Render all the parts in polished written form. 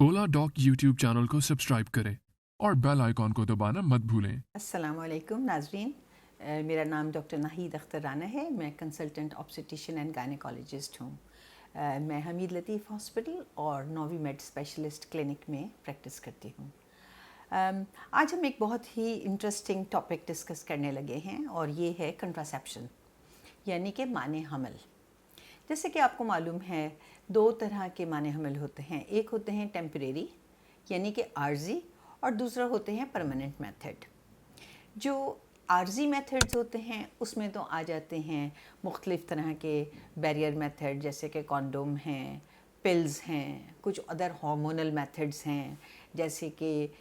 ओला dock YouTube channel को subscribe करें और बेल आइकॉन को दबाना मत भूलें। अस्सलाम वालेकुम नाजरीन, मेरा नाम डॉक्टर नाहीद अख्तर राना है। मैं कंसल्टेंट ऑब्स्टेट्रिशियन एंड गायनेकोलॉजिस्ट हूँ। मैं हमीद लतीफ़ हॉस्पिटल और नोवी मेड स्पेशलिस्ट क्लिनिक में प्रैक्टिस करती हूँ। आज हम एक बहुत ही इंटरेस्टिंग टॉपिक डिस्कस करने लगे हैं और ये है कंट्रासेप्शन यानी कि माने हमल। जैसे कि आपको मालूम है, दो तरह के माने हमल होते हैं। एक होते हैं टेम्परेरी यानी कि आर्जी, और दूसरा होते हैं परमानेंट मेथड। जो आर्जी मेथड्स होते हैं उसमें तो आ जाते हैं मुख्तलिफ़ तरह के बैरियर मेथड, जैसे कि कॉन्डोम हैं, पिल्स हैं, कुछ अदर हार्मोनल मेथड्स हैं जैसे कि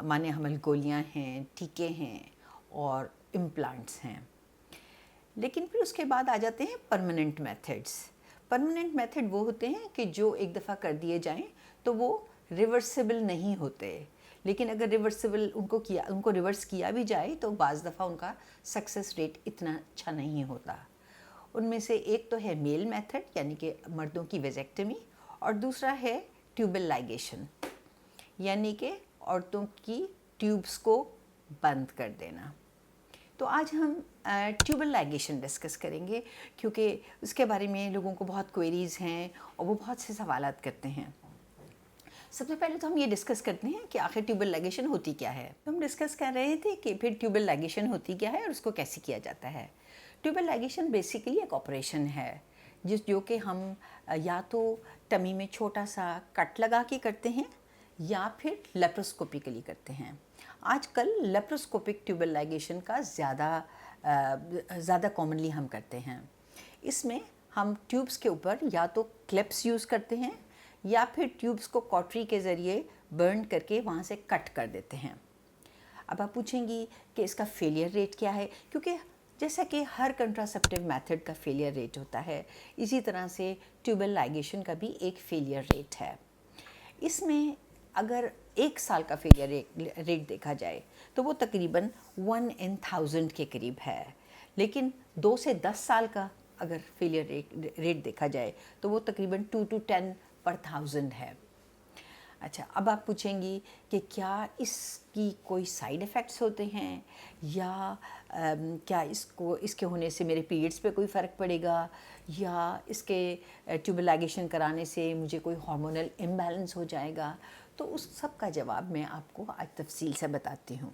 माने हमल गोलियां हैं, टीके हैं और इम्प्लांट्स हैं। लेकिन फिर उसके बाद आ जाते हैं परमानेंट मेथड्स। परमानेंट मेथड वो होते हैं कि जो एक दफ़ा कर दिए जाएं तो वो रिवर्सिबल नहीं होते, लेकिन अगर उनको रिवर्स किया भी जाए तो बाज़ दफ़ा उनका सक्सेस रेट इतना अच्छा नहीं होता। उनमें से एक तो है मेल मेथड यानी कि मर्दों की वेजेक्टमी, और दूसरा है ट्यूबल लाइगेशन यानी कि औरतों की ट्यूब्स को बंद कर देना। तो आज हम ट्यूबल लाइगेशन डिस्कस करेंगे क्योंकि उसके बारे में लोगों को बहुत क्वेरीज़ हैं और वो बहुत से सवालात करते हैं। सबसे पहले तो हम ये डिस्कस करते हैं कि आखिर ट्यूबल लाइगेशन होती क्या है। तो हम डिस्कस कर रहे थे कि फिर ट्यूबल लाइगेशन होती क्या है और उसको कैसे किया जाता है। ट्यूबल लाइगेशन बेसिकली एक ऑपरेशन है जो कि हम या तो टमी में छोटा सा कट लगा के करते हैं या फिर लेप्रोस्कोपिकली करते हैं। आजकल लेप्रोस्कोपिक ट्यूबल लाइगेशन का ज़्यादा कॉमनली हम करते हैं। इसमें हम ट्यूब्स के ऊपर या तो क्लिप्स यूज़ करते हैं या फिर ट्यूब्स को कॉटरी के ज़रिए बर्न करके वहाँ से कट कर देते हैं। अब आप पूछेंगी कि इसका फेलियर रेट क्या है, क्योंकि जैसा कि हर कंट्रासेप्टिव मेथड का फेलियर रेट होता है, इसी तरह से ट्यूबल लाइगेशन का भी एक फेलियर रेट है। इसमें अगर 1 साल का फेलियर रेट देखा जाए तो वो तकरीबन 1 in 1000 के करीब है, लेकिन 2 से 10 साल का अगर फेलियर रेट देखा जाए तो वो तकरीबन 2 to 10 per 1000 है। अच्छा, अब आप पूछेंगी कि क्या इसकी कोई साइड इफ़ेक्ट्स होते हैं या क्या इसके होने से मेरे पीरियड्स पे कोई फ़र्क पड़ेगा या इसके ट्यूबल लाइगेशन कराने से मुझे कोई हार्मोनल इम्बैलेंस हो जाएगा। तो उस सब का जवाब मैं आपको आज तफसील से बताती हूँ।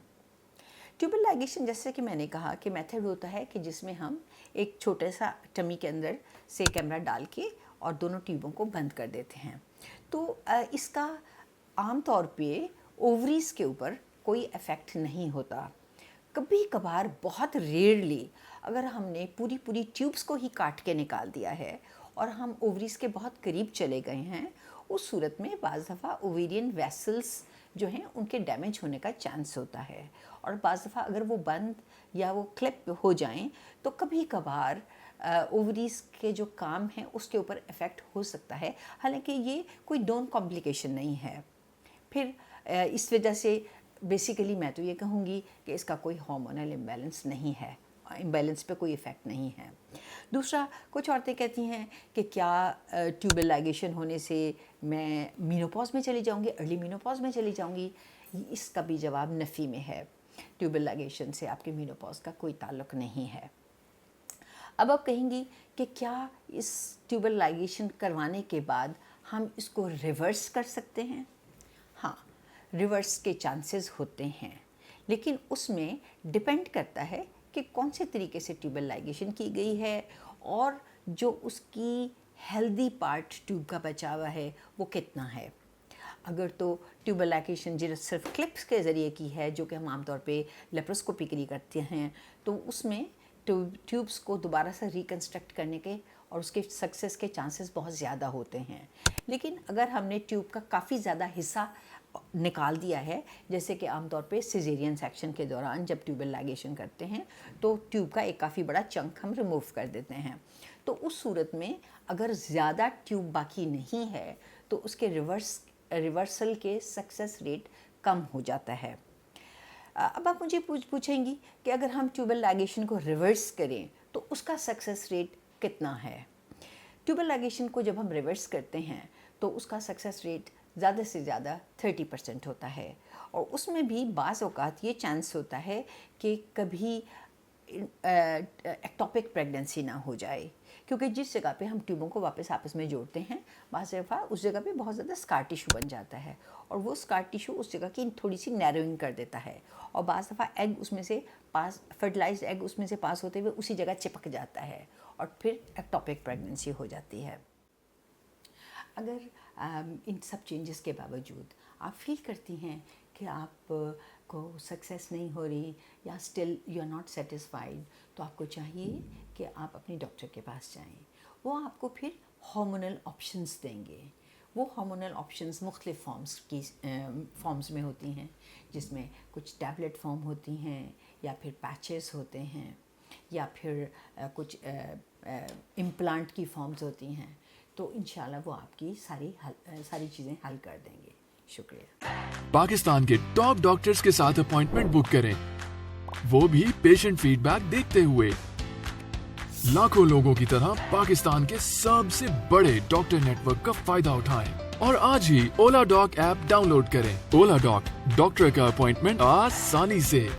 ट्यूबल लाइगेशन, जैसे कि मैंने कहा कि मेथड होता है कि जिसमें हम एक छोटे सा टमी के अंदर से कैमरा डाल के और दोनों ट्यूबों को बंद कर देते हैं। तो इसका आम तौर पे ओवरीज़ के ऊपर कोई इफ़ेक्ट नहीं होता। कभी कभार, बहुत रेयरली, अगर हमने पूरी पूरी ट्यूब्स को ही काट के निकाल दिया है और हम ओवरीज़ के बहुत करीब चले गए हैं, उस सूरत में बाज़ दफ़ा ओवेरियन वेसल्स जो हैं उनके डैमेज होने का चांस होता है, और बाज़ दफ़ा अगर वो बंद या वो क्लिप हो जाएं तो कभी कभार ओवरीज़ के जो काम हैं उसके ऊपर इफ़ेक्ट हो सकता है। हालांकि ये कोई नॉन कॉम्प्लिकेशन नहीं है। फिर इस वजह से बेसिकली मैं तो ये कहूँगी कि इसका कोई हार्मोनल इम्बैलेंस नहीं है, इम्बैलेंस पे कोई इफ़ेक्ट नहीं है। दूसरा, कुछ औरतें कहती हैं कि क्या ट्यूबल लाइगेशन होने से मैं मीनोपॉज में चली जाऊँगी, अर्ली मीनोपॉज में चली जाऊँगी। इसका भी जवाब नफ़ी में है। ट्यूबल लाइगेशन से आपके मीनोपॉज का कोई ताल्लुक़ नहीं है। अब आप कहेंगी कि क्या इस ट्यूबल लाइगेशन करवाने के बाद हम इसको रिवर्स कर सकते हैं? हाँ, रिवर्स के चांसेस होते हैं, लेकिन उसमें डिपेंड करता है कि कौन से तरीके से ट्यूबल लाइगेशन की गई है और जो उसकी हेल्दी पार्ट ट्यूब का बचा हुआ है वो कितना है। अगर तो ट्यूबल लाइगेशन जो सिर्फ क्लिप्स के ज़रिए की है, जो कि हम आमतौर पे लेप्रोस्कोपिकली करते हैं, तो उसमें ट्यूब्स को दोबारा से रिकन्स्ट्रक्ट करने के और उसके सक्सेस के चांसेस बहुत ज़्यादा होते हैं। लेकिन अगर हमने ट्यूब का काफ़ी ज़्यादा हिस्सा निकाल दिया है, जैसे कि आमतौर पे सिजेरियन सेक्शन के दौरान जब ट्यूबल लाइगेशन करते हैं तो ट्यूब का एक काफ़ी बड़ा चंक हम रिमूव कर देते हैं, तो उस सूरत में अगर ज़्यादा ट्यूब बाकी नहीं है तो उसके रिवर्सल के सक्सेस रेट कम हो जाता है। अब आप मुझे पूछेंगी कि अगर हम ट्यूबल लाइगेशन को रिवर्स करें तो उसका सक्सेस रेट कितना है। ट्यूबल लाइगेशन को जब हम रिवर्स करते हैं तो उसका सक्सेस रेट زیادہ سے زیادہ 30% ہوتا ہے، اور اس میں بھی بعض اوقات یہ چانس ہوتا ہے کہ کبھی ایکٹوپک پریگننسی نہ ہو جائے، کیونکہ جس جگہ پہ ہم ٹیوبوں کو واپس آپس میں جوڑتے ہیں بعض دفعہ اس جگہ پہ بہت زیادہ اسکار ٹیشو بن جاتا ہے، اور وہ اسکار ٹیشو اس جگہ کی تھوڑی سی نیروئنگ کر دیتا ہے، اور بعض دفعہ ایگ اس میں سے پاس فرٹیلائزڈ ایگ اس میں سے پاس ہوتے ہوئے اسی جگہ چپک جاتا ہے، اور پھر ایکٹوپک پریگننسی ہو جاتی ہے۔ اگر ان سب چینجز کے باوجود آپ فیل کرتی ہیں کہ آپ کو سکسیس نہیں ہو رہی یا still you are not satisfied, تو آپ کو چاہیے کہ آپ اپنے ڈاکٹر کے پاس جائیں، وہ آپ کو پھر ہارمونل آپشنس دیں گے۔ وہ ہارمونل آپشنس مختلف فارمز میں ہوتی ہیں، جس میں کچھ ٹیبلٹ فارم ہوتی ہیں، یا پھر پیچز ہوتے ہیں، یا پھر کچھ امپلانٹ کی فارمز ہوتی ہیں، تو انشاءاللہ وہ آپ کی ساری چیزیں حل کر دیں گے۔ شکریہ۔ پاکستان کے ٹاپ ڈاکٹرز کے ساتھ اپوائنٹمنٹ بک کریں، وہ بھی پیشنٹ فیڈ بیک دیکھتے ہوئے۔ لاکھوں لوگوں کی طرح پاکستان کے سب سے بڑے ڈاکٹر نیٹ ورک کا فائدہ اٹھائیں اور آج ہی اولا ڈاک ایپ ڈاؤن لوڈ کریں۔ اولا ڈاک، ڈاکٹر کا اپوائنٹمنٹ آسانی سے۔